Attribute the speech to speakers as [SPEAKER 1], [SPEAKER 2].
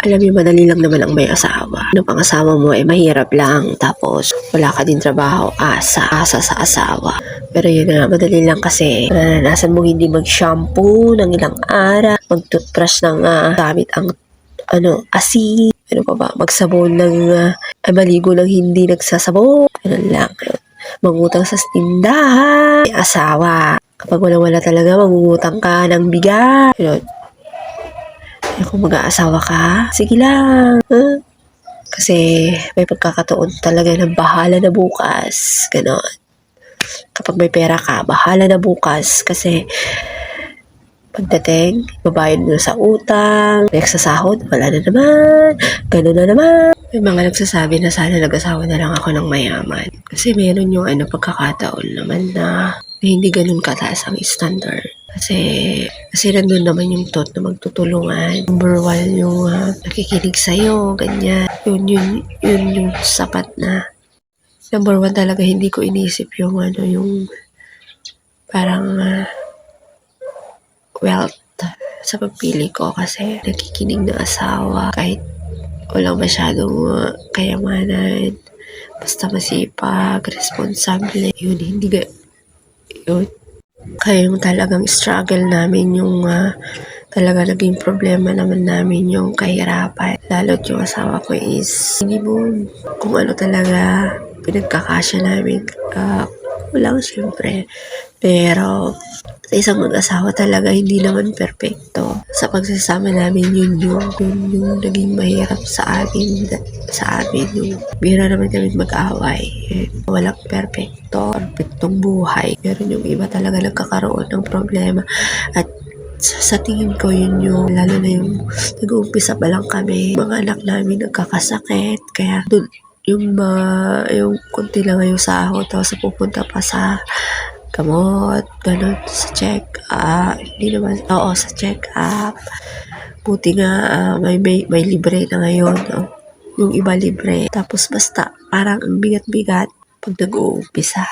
[SPEAKER 1] Alam niyo, madali lang naman ang may asawa. Ano pang asawa mo mahirap lang. Tapos wala ka din trabaho, asa sa asawa. Pero yun na, madali lang kasi naranasan mong hindi mag-shampoo ng ilang araw, mag-toothbrush ng gamit ang asin, ano pa ba, magsabon ng maligo ng hindi nagsasabon. Ganun lang. Mangutang sa tindahan, asawa. Kapag wala talaga, mangungutang ka ng bigat. Kung mag-aasawa ka, sige lang. Kasi may pagkakataon talaga na bahala na bukas. Ganon. Kapag may pera ka, bahala na bukas. Kasi pagdating, babayad mo sa utang, next sa sahod, wala na naman. Ganon na naman. May mga nagsasabi na sana nag-asawa na lang ako ng mayaman. Kasi meron yung pagkakataon naman na hindi ganun kataas ang standard. Kasi nandun naman yung thought na magtutulungan. Number one, yung nakikinig sa'yo, ganyan. Yun yung sapat na. Number one talaga, hindi ko inisip yung yung parang wealth sa pagpili ko. Kasi nakikinig na asawa, kahit walang masyadong kayamanan, basta masipag, responsable. Yun, yun. Kaya yung talagang struggle namin, yung talaga naging problema naman namin yung kahirapan. Lalo't yung asawa ko is minimum. Kung ano talaga pinagkakasya namin, kulang syempre. Pero sa isang mag-asawa talaga hindi naman perfecto. Sa pagsasama namin yun yung naging mahirap sa amin yung bira naman kami mag-away. Walang perfectong buhay. Pero yung iba talaga nagkakaroon ng problema. At sa tingin ko yun yung, lalo na yung nag-uumpisa pa lang kami, mga anak namin nagkakasakit. Kaya dun, yung kunti lang yung sahod, tapos pupunta pa sa gamot, ganun, sa check-up. Sa check-up. Buti nga, may libre na ngayon. Yung iba libre. Tapos basta, parang ang bigat-bigat pag nag-uumpisa.